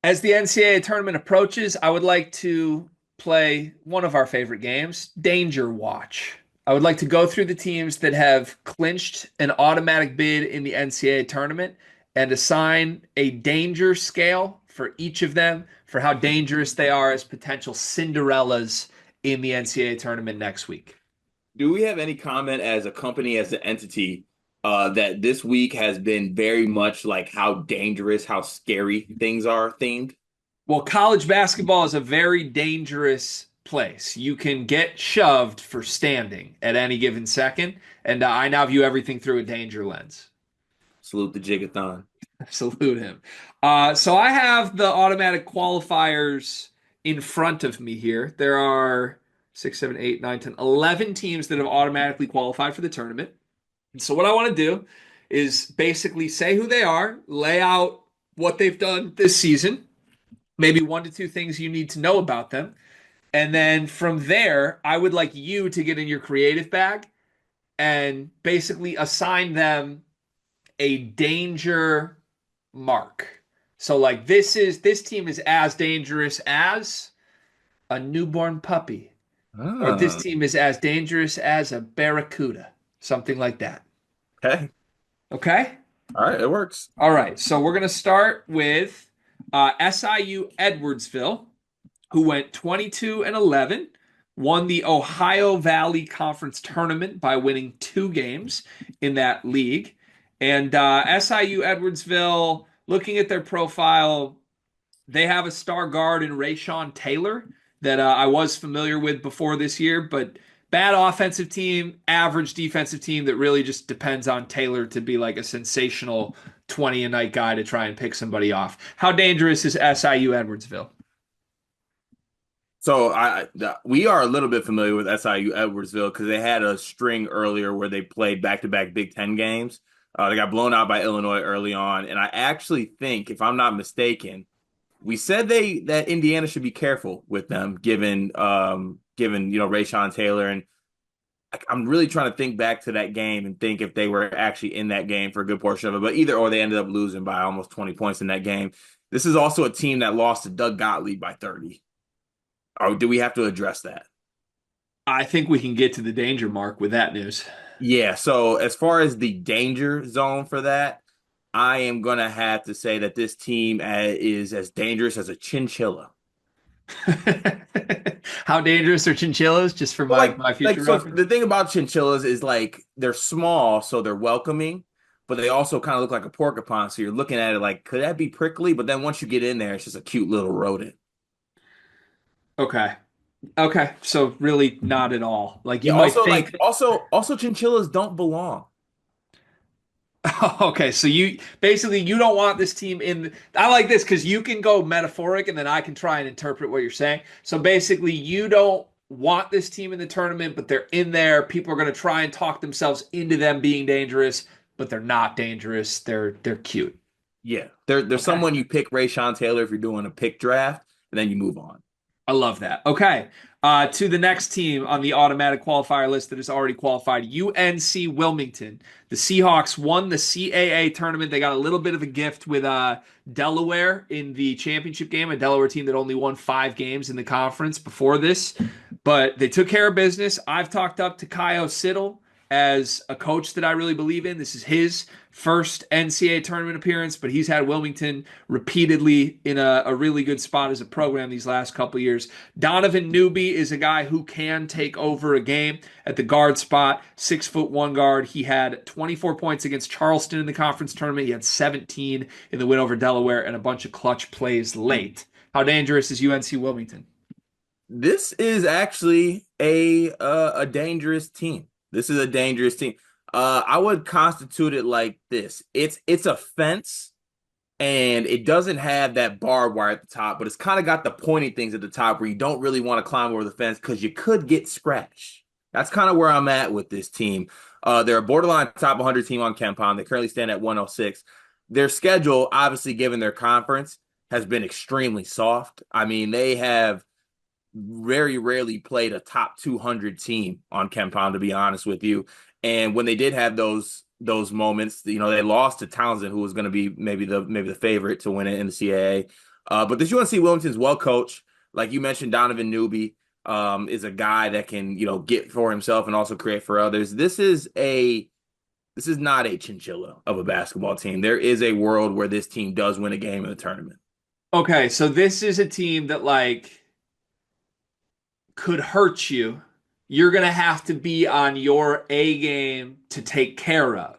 As the NCAA tournament approaches, I would like to play one of our favorite games, Danger Watch. I would like to go through the teams that have clinched an automatic bid in the NCAA tournament and assign a danger scale for each of them for how dangerous they are as potential Cinderellas in the NCAA tournament next week. Do we have any comment as a company, as an entity, that this week has been very much like how dangerous, how scary things are themed? Well, college basketball is a very dangerous place. You can get shoved for standing at any given second, and I now view everything through a danger lens. Salute the Jigathon. Salute him. So I have the automatic qualifiers in front of me here. There are 6, 7, 8, 9, 10, 11 teams that have automatically qualified for the tournament. And so what I want to do is basically say who they are, lay out what they've done this season, maybe one to two things you need to know about them. And then from there, I would like you to get in your creative bag and basically assign them a danger mark. So like this team is as dangerous as a newborn puppy, or this Ah, team is as dangerous as a barracuda, something like that. okay. Okay? All right, it works. All right. So we're going to start with SIU Edwardsville, who went 22 and 11, won the Ohio Valley Conference tournament by winning two games in that league. And SIU Edwardsville, looking at their profile, they have a star guard in Rayshawn Taylor that I was familiar with before this year, but bad offensive team, average defensive team that really just depends on Taylor to be like a sensational 20 a night guy to try and pick somebody off. How dangerous is SIU Edwardsville? So we are a little bit familiar with SIU Edwardsville because they had a string earlier where they played back-to-back Big Ten games. They got blown out by Illinois early on, and I actually think, if I'm not mistaken, we said that Indiana should be careful with them, given Rayshawn Taylor, and I'm really trying to think back to that game and think if they were actually in that game for a good portion of it. But either or, they ended up losing by almost 20 points in that game. This is also a team that lost to Doug Gottlieb by 30. Or do we have to address that? I think we can get to the danger mark with that news. Yeah. So as far as the danger zone for that, I am gonna have to say that this team is as dangerous as a chinchilla. How dangerous are chinchillas? Just for Well, my future so reference. the thing about chinchillas is like they're small, so they're welcoming, but they also kind of look like a porcupine. So you're looking at it like, could that be prickly? But then once you get in there, it's just a cute little rodent. Okay. Okay. So really not at all. Like you Yeah. might Also, think. also chinchillas don't belong. Okay, so you basically you don't want this team in. I like this because you can go metaphoric and then I can try and interpret what you're saying. So basically, you don't want this team in the tournament, but they're in there. People are going to try and talk themselves into them being dangerous, but they're not dangerous. They're cute. Yeah, there's Okay. someone you pick Rayshawn Taylor if you're doing a pick draft, and then you move on. I love that. Okay. To the next team on the automatic qualifier list that is already qualified, UNC Wilmington. The Seahawks won the CAA tournament. They got a little bit of a gift with Delaware in the championship game, a Delaware team that only won 5 games in the conference before this. But they took care of business. I've talked up to Kyle Siddle as a coach that I really believe in. This is his first NCAA tournament appearance, but he's had Wilmington repeatedly in a really good spot as a program these last couple of years. Donovan Newby is a guy who can take over a game at the guard spot, 6'1" guard. He had 24 points against Charleston in the conference tournament. He had 17 in the win over Delaware and a bunch of clutch plays late. How dangerous is UNC Wilmington? This is actually a dangerous team. This is a dangerous team. I would constitute it like this. It's a fence and it doesn't have that barbed wire at the top, but it's kind of got the pointy things at the top where you don't really want to climb over the fence because you could get scratched. That's kind of where I'm at with this team. They're a borderline top 100 team on KenPom. They currently stand at 106. Their schedule, obviously given their conference, has been extremely soft. I mean, they have very rarely played a top 200 team on KenPom, to be honest with you. And when they did have those moments, they lost to Townsend, who was going to be maybe the favorite to win it in the CAA. But this UNC Wilmington's well coached. Like you mentioned, Donovan Newby is a guy that can, get for himself and also create for others. This is not a chinchilla of a basketball team. There is a world where this team does win a game in the tournament. Okay, so this is a team that like could hurt you. You're gonna have to be on your A game to take care of.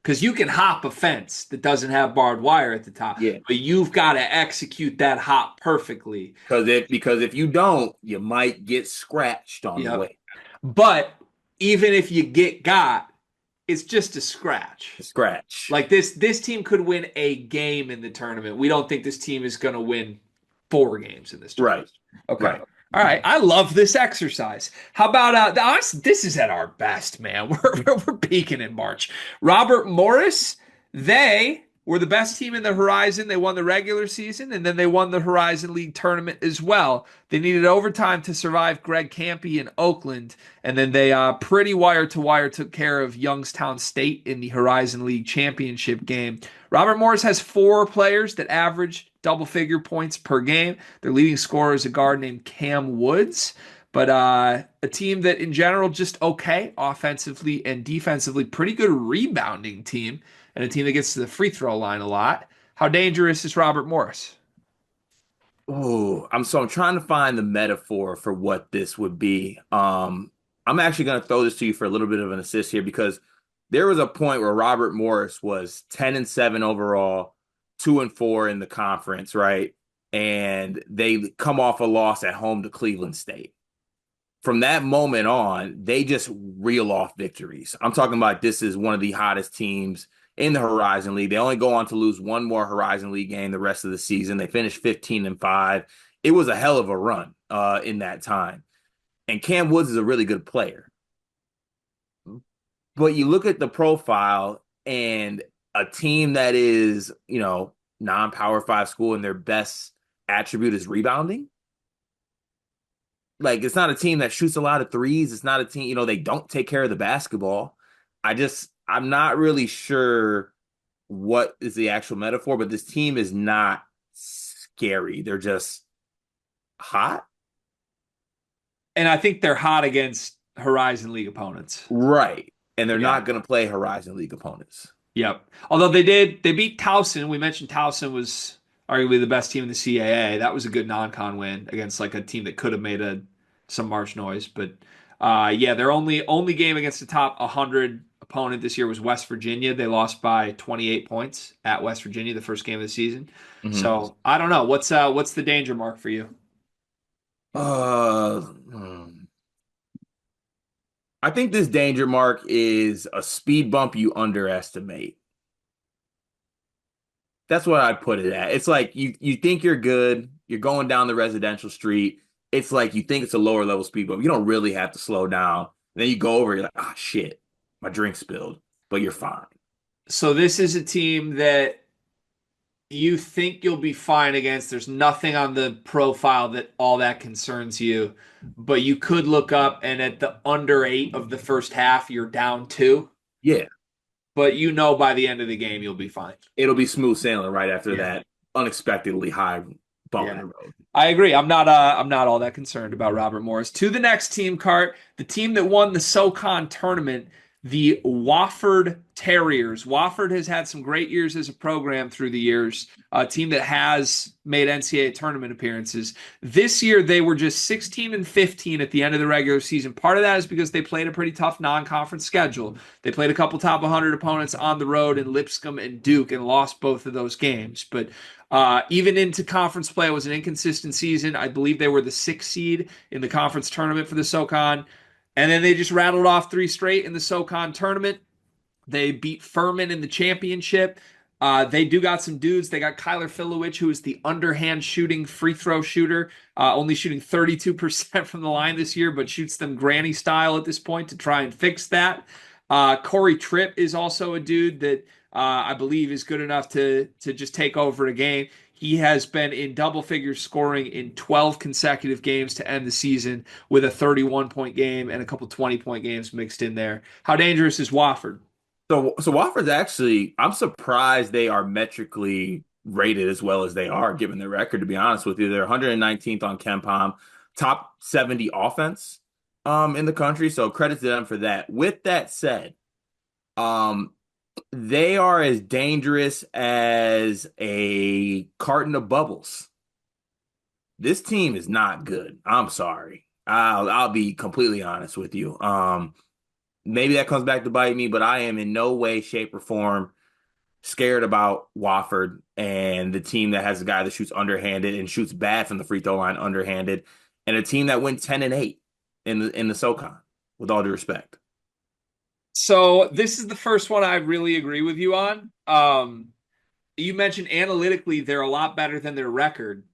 Because you can hop a fence that doesn't have barbed wire at the top, Yeah. but you've got to execute that hop perfectly. Because if you don't, you might get scratched on the Yep. way. But even if you get got, it's just a scratch. Scratch. Like this team could win a game in the tournament. We don't think this team is going to win 4 games in this Right. tournament. Okay. Right. All right. I love this exercise. How about this is at our best, man. We're peaking in March. Robert Morris, they were the best team in the Horizon. They won the regular season and then they won the Horizon League tournament as well. They needed overtime to survive Greg Campy in Oakland, and then they pretty wire to wire took care of Youngstown State in the Horizon League championship game. Robert Morris has 4 players that average double-figure points per game. Their leading scorer is a guard named Cam Woods, but a team that in general just okay offensively and defensively, pretty good rebounding team, and a team that gets to the free throw line a lot. How dangerous is Robert Morris? Oh, I'm trying to find the metaphor for what this would be. I'm actually going to throw this to you for a little bit of an assist here because there was a point where Robert Morris was 10-7 overall, 2-4 in the conference, right? And they come off a loss at home to Cleveland State. From that moment on, they just reel off victories. I'm talking about this is one of the hottest teams in the Horizon League. They only go on to lose one more Horizon League game the rest of the season. They finished 15-5. It was a hell of a run in that time. And Cam Woods is a really good player. But you look at the profile and a team that is, non-power 5 school and their best attribute is rebounding. Like it's not a team that shoots a lot of threes. It's not a team, they don't take care of the basketball. I'm not really sure what is the actual metaphor, but this team is not scary. They're just hot. And I think they're hot against Horizon League opponents. Right. And they're Yeah. not going to play Horizon League opponents. Yep. Although they beat Towson. We mentioned Towson was arguably the best team in the CAA. That was a good non-con win against like a team that could have made some March noise. But yeah, their only game against the top 100 opponent this year was West Virginia. They lost by 28 points at West Virginia the first game of the season. Mm-hmm. So I don't know. What's the danger mark for you? Uh, hmm. I think this danger mark is a speed bump you underestimate. That's what I'd put it at. It's like you think you're good, you're going down the residential street. It's like you think it's a lower level speed bump. You don't really have to slow down. And then you go over, you're like, ah, shit, my drink spilled, but you're fine. So this is a team that you think you'll be fine against. There's nothing on the profile that all that concerns you, but you could look up and at the under 8 of the first half, you're down 2. Yeah, But by the end of the game, you'll be fine. it'll be smooth sailing right after Yeah. that unexpectedly high bump in Yeah. the road. I agree. I'm not all that concerned about Robert Morris. To the next team, Cart, the team that won the SoCon tournament, the Wofford Terriers. Wofford has had some great years as a program through the years, a team that has made NCAA tournament appearances. This year, they were just 16-15 at the end of the regular season. Part of that is because they played a pretty tough non-conference schedule. They played a couple top 100 opponents on the road in Lipscomb and Duke and lost both of those games. But even into conference play, it was an inconsistent season. I believe they were the 6th seed in the conference tournament for the SoCon. And then they just rattled off 3 straight in the SoCon tournament. They beat Furman in the championship. They do got some dudes. They got Kyler Filowich, who is the underhand shooting free throw shooter, only shooting 32% from the line this year, but shoots them granny style at this point to try and fix that. Corey Tripp is also a dude that I believe is good enough to just take over a game. He has been in double figures scoring in 12 consecutive games to end the season with a 31-point game and a couple 20-point games mixed in there. How dangerous is Wofford? So Wofford's actually, I'm surprised they are metrically rated as well as they are, given their record, to be honest with you. They're 119th on KenPom, top 70 offense in the country. So credit to them for that. With that said, um, they are as dangerous as a carton of bubbles. This team is not good. I'm sorry. I'll be completely honest with you. Maybe that comes back to bite me, but I am in no way, shape, or form scared about Wofford and the team that has a guy that shoots underhanded and shoots bad from the free throw line underhanded, and a team that went 10-8 in the SoCon, with all due respect. So this is the first one I really agree with you on. You mentioned analytically they're a lot better than their record.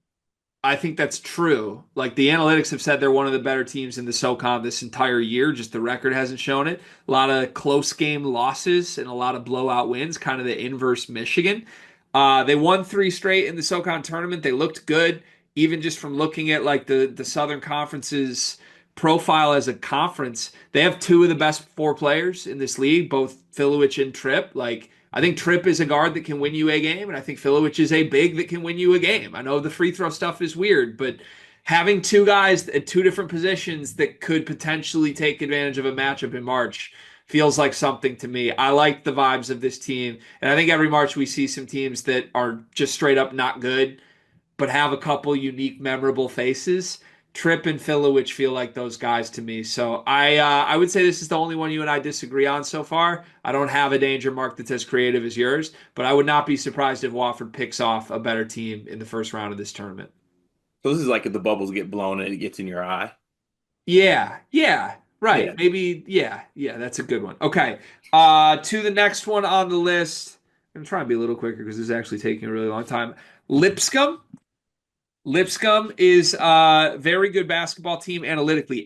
I think that's true. Like the analytics have said they're one of the better teams in the SoCon this entire year. Just the record hasn't shown it. A lot of close game losses and a lot of blowout wins, kind of the inverse Michigan. They won three straight in the SoCon tournament. They looked good, even just from looking at like the Southern Conference's profile as a conference. They have two of the best four players in this league, both Filowich and Tripp. Like I think Tripp is a guard that can win you a game, and I think Filowich is a big that can win you a game. I know the free throw stuff is weird, but having two guys at two different positions that could potentially take advantage of a matchup in March feels like something to me. I like the vibes of this team, and I think every March we see some teams that are just straight up not good, but have a couple unique, memorable faces. Tripp and Filowich feel like those guys to me. So I would say this is the only one you and I disagree on so far. I don't have a danger mark that's as creative as yours, but I would not be surprised if Wofford picks off a better team in the first round of this tournament. So this is like if the bubbles get blown and it gets in your eye. Yeah, yeah, right. Yeah. Maybe, yeah, yeah, that's a good one. Okay. To the next one on the list. I'm trying to be a little quicker because this is actually taking a really long time. Lipscomb. Lipscomb is a very good basketball team analytically,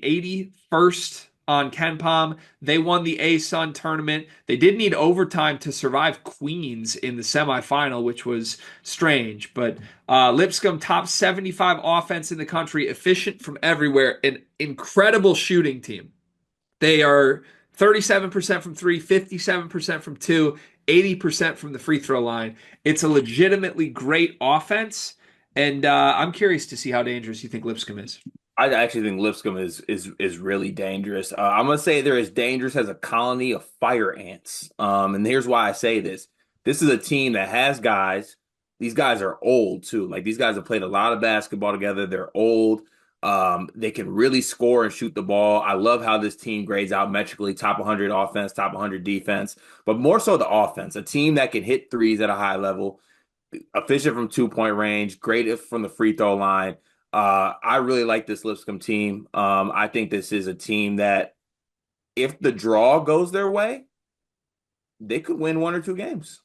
81st on KenPom. They won the A-Sun tournament. They did need overtime to survive Queens in the semifinal, which was strange. But Lipscomb, top 75 offense in the country, efficient from everywhere, an incredible shooting team. They are 37% from three, 57% from two, 80% from the free throw line. It's a legitimately great offense. And I'm curious to see how dangerous you think Lipscomb is. I actually think Lipscomb is really dangerous. I'm gonna say they're as dangerous as a colony of fire ants. And here's why I say this. This is a team that has guys. These guys are old too. Like these guys have played a lot of basketball together. They're old. They can really score and shoot the ball. I love how this team grades out metrically, top 100 offense, top 100 defense, but more so the offense. A team that can hit threes at a high level, efficient from 2-point range, great from the free throw line. I really like this Lipscomb team. I think this is a team that, if the draw goes their way, they could win one or two games.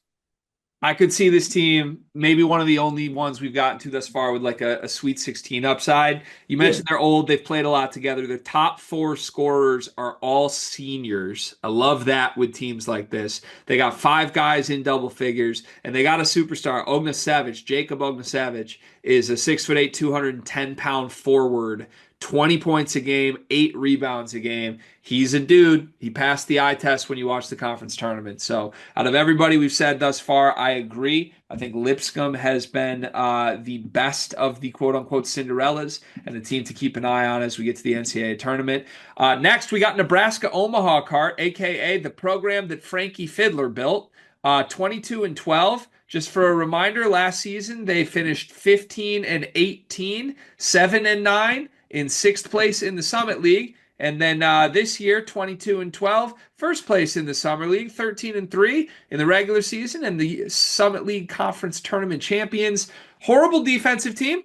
I could see this team, maybe one of the only ones we've gotten to thus far with like a Sweet 16 upside. You Yeah. mentioned they're old, they've played a lot together. Their top four scorers are all seniors. I love that with teams like this. They got five guys in double figures, and they got a superstar, Ognjanovic. Jacob Ognjanovic is a 6'8", 210-pound forward. 20 points a game, 8 rebounds a game. He's a dude. He passed the eye test when you watch the conference tournament. So, out of everybody we've said thus far, I agree. I think Lipscomb has been the best of the quote unquote Cinderellas and the team to keep an eye on as we get to the NCAA tournament. Next, we got Nebraska Omaha Cart, aka the program that Frankie Fiddler built. 22-12. Just for a reminder, last season they finished 15-18, 7-9 in sixth place in the Summit League. And then this year, 22-12, first place in the Summer League, 13-3 in the regular season, and the Summit League Conference Tournament champions. Horrible defensive team,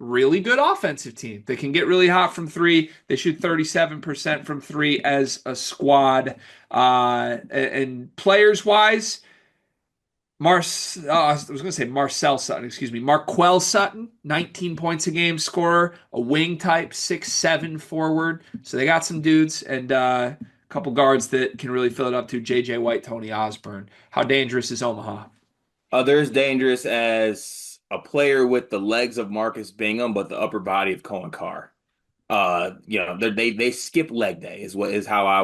really good offensive team. They can get really hot from three. They shoot 37% from three as a squad. And players wise, I was going to say Marcel Sutton, excuse me. Marquel Sutton, 19 points a game scorer, a wing type, 6'7" forward. So they got some dudes and a couple guards that can really fill it up to J.J. White, Tony Osborne. How dangerous is Omaha? They're as dangerous as a player with the legs of Marcus Bingham, but the upper body of Cohen Carr. They skip leg day is how I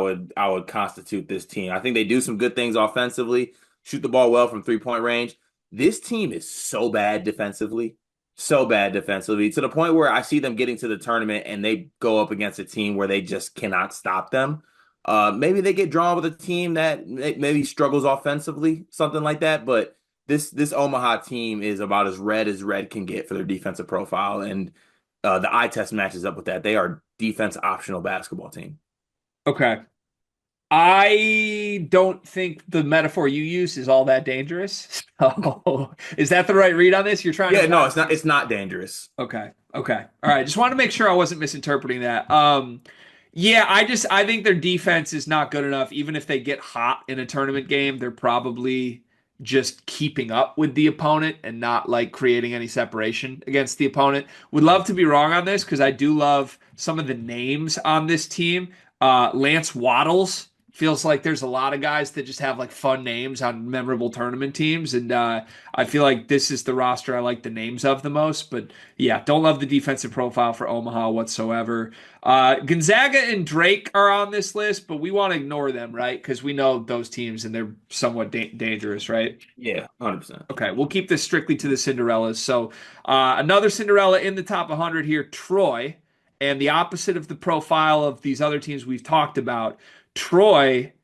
would constitute this team. I think they do some good things offensively, shoot the ball well from 3-point range. This team is so bad defensively, to the point where I see them getting to the tournament and they go up against a team where they just cannot stop them. Maybe they get drawn with a team that maybe struggles offensively, something like that. But this Omaha team is about as red can get for their defensive profile, and the eye test matches up with that. They are defense optional basketball team. Okay. I don't think the metaphor you use is all that dangerous. So, is that the right read on this? You're trying to Yeah, no, imply. it's not. It's not dangerous. Okay. Okay. All right. Just wanted to make sure I wasn't misinterpreting that. Yeah, I think their defense is not good enough. Even if they get hot in a tournament game, they're probably just keeping up with the opponent and not like creating any separation against the opponent. Would love to be wrong on this because I do love some of the names on this team. Lance Waddles feels like there's a lot of guys that just have like fun names on memorable tournament teams, and I feel like this is the roster I like the names of the most. But yeah, don't love the defensive profile for Omaha whatsoever. Gonzaga and Drake are on this list, but we want to ignore them, right? Because we know those teams and they're somewhat dangerous, right? Yeah, 100%. Okay, we'll keep this strictly to the Cinderellas. So another Cinderella in the top 100 here, Troy, and the opposite of the profile of these other teams we've talked about. Troy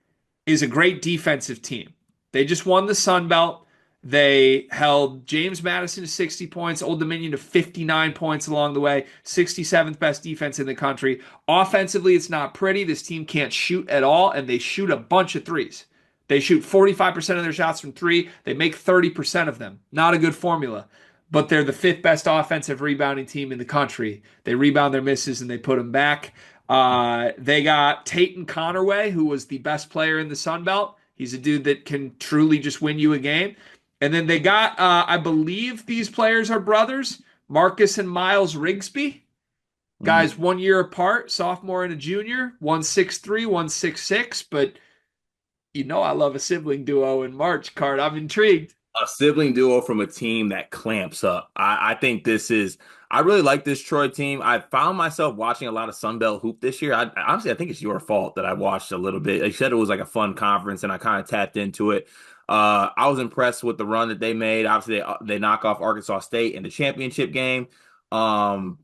is a great defensive team. They just won the Sun Belt. They held James Madison to 60 points, Old Dominion to 59 points along the way, 67th best defense in the country. Offensively, it's not pretty. This team can't shoot at all, and they shoot a bunch of threes. They shoot 45% of their shots from three. They make 30% of them. Not a good formula, but they're the fifth best offensive rebounding team in the country. They rebound their misses and they put them back. They got Tatum Connerway, who was the best player in the Sun Belt. He's a dude that can truly just win you a game. And then they got, I believe these players are brothers, Marcus and Miles Rigsby. Mhm. Guys, 1 year apart, sophomore and a junior, 163, 166. But you know, I love a sibling duo in March, Card. I'm intrigued. A sibling duo from a team that clamps up. I think this is. I really like this Troy team. I found myself watching a lot of Sun Belt hoop this year. Honestly, I think it's your fault that I watched a little bit. You said it was like a fun conference, and I kind of tapped into it. I was impressed with the run that they made. Obviously, they knock off Arkansas State in the championship game. Um,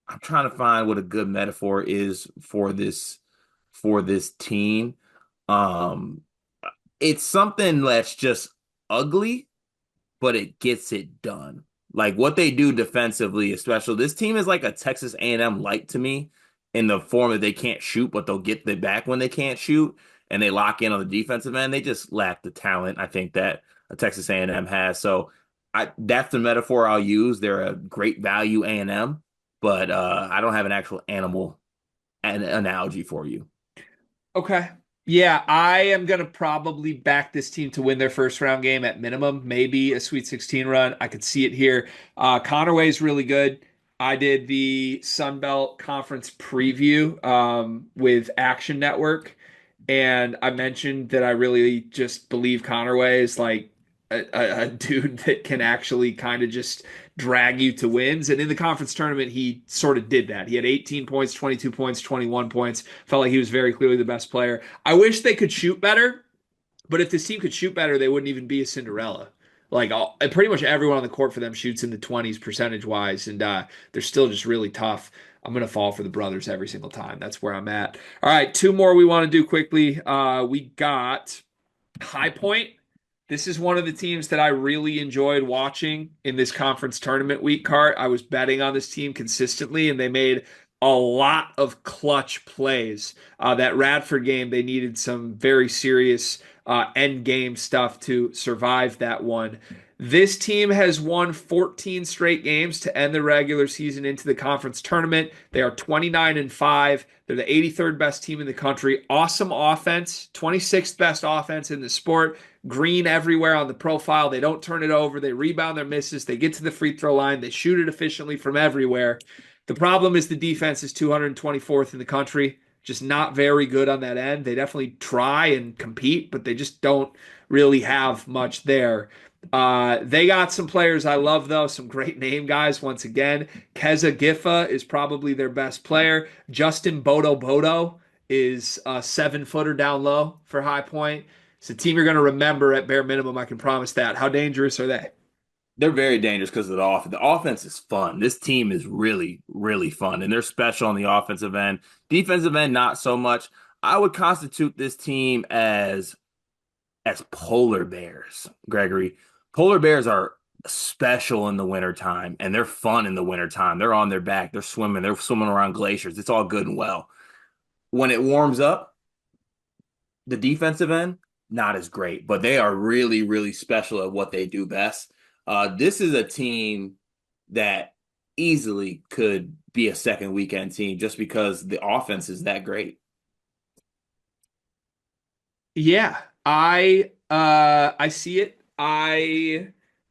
I'm trying to find what a good metaphor is for this team. Um, it's something that's just ugly, but it gets it done. Like what they do defensively, especially this team is like a Texas A&M light to me in the form that they can't shoot, but they'll get the back when they can't shoot, and they lock in on the defensive end. They just lack the talent I think that a Texas A&M has. So that's the metaphor I'll use. They're a great value A&M, but I don't have an actual animal an analogy for you. Okay. Yeah, I am going to probably back this team to win their first round game at minimum, maybe a Sweet 16 run. I could see it here. Connerway is really good. I did the Sun Belt Conference preview with Action Network, and I mentioned that I really just believe Connerway is like a dude that can actually kind of just drag you to wins. And in the conference tournament, he sort of did that. He had 18 points, 22 points, 21 points. Felt like he was very clearly the best player. I wish they could shoot better, but if this team could shoot better, they wouldn't even be a Cinderella. Like pretty much everyone on the court for them shoots in the 20s percentage wise, and they're still just really tough. I'm gonna fall for the brothers every single time. That's where I'm at. All right, two more we want to do quickly. We got High Point. This is one of the teams that I really enjoyed watching in this conference tournament week, Cart. I was betting on this team consistently, and they made a lot of clutch plays. That Radford game, they needed some very serious end game stuff to survive that one. This team has won 14 straight games to end the regular season into the conference tournament. They are 29-5. They're the 83rd best team in the country. Awesome offense, 26th best offense in the sport. Green everywhere on the profile. They don't turn it over. They rebound their misses. They get to the free throw line. They shoot it efficiently from everywhere. The problem is the defense is 224th in the country. Just not very good on that end. They definitely try and compete, but they just don't really have much there. They got some players I love, though. Some great name guys. Once again, Keza Giffa is probably their best player. Justin Bodo Bodo is a 7-footer down low for High Point. It's a team you're going to remember at bare minimum. I can promise that. How dangerous are they? They're very dangerous because of the offense. The offense is fun. This team is really, really fun, and they're special on the offensive end. Defensive end, not so much. I would constitute this team as polar bears, Gregory. Polar bears are special in the wintertime, and they're fun in the wintertime. They're on their back, they're swimming around glaciers. It's all good and well. When it warms up, the defensive end, not as great, but they are really, really special at what they do best. This is a team that easily could be a second weekend team just because the offense is that great. Yeah, I see it. I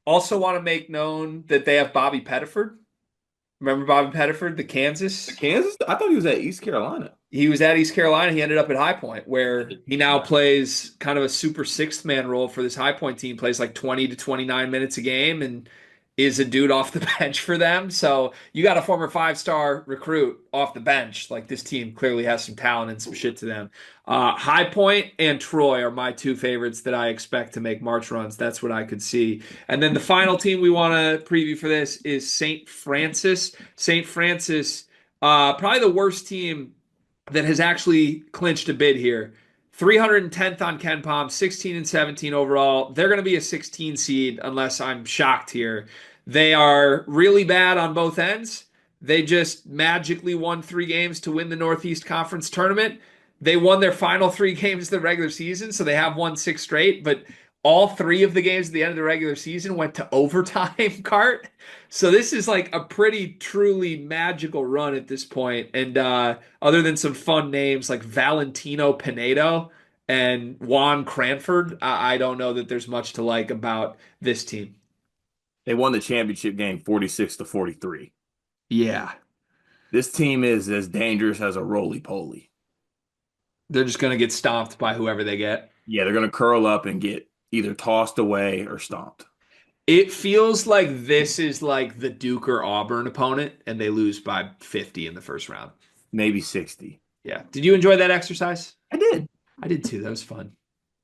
also want to make known that they have Bobby Pettiford. Remember Bobby Pettiford, the Kansas? Kansas, I thought he was at East Carolina. He was at East Carolina. He ended up at High Point, where he now plays kind of a super sixth man role for this High Point team, plays like 20 to 29 minutes a game and is a dude off the bench for them. So you got a former five-star recruit off the bench. Like this team clearly has some talent and some shit to them. High Point and Troy are my two favorites that I expect to make March runs. That's what I could see. And then the final team we want to preview for this is St. Francis. St. Francis, probably the worst team that has actually clinched a bid here. 310th on Ken Palm, 16 and 17 overall. They're going to be a 16 seed unless I'm shocked here. They are really bad on both ends. They just magically won 3 games to win the Northeast Conference tournament. They won their final 3 games of the regular season, so they have won 6 straight, but all 3 of the games at the end of the regular season went to overtime, Cart. So this is like a pretty truly magical run at this point. And other than some fun names like Valentino Pinedo and Juan Cranford, I don't know that there's much to like about this team. They won the championship game 46 to 43. Yeah, This team is as dangerous as a roly-poly. they're just going to get stomped by whoever they get. Yeah, they're going to curl up and get either tossed away or stomped. It feels like this is like the Duke or Auburn opponent, and they lose by 50 in the first round. Maybe 60. Yeah. Did you enjoy that exercise? I did. I did too. That was fun.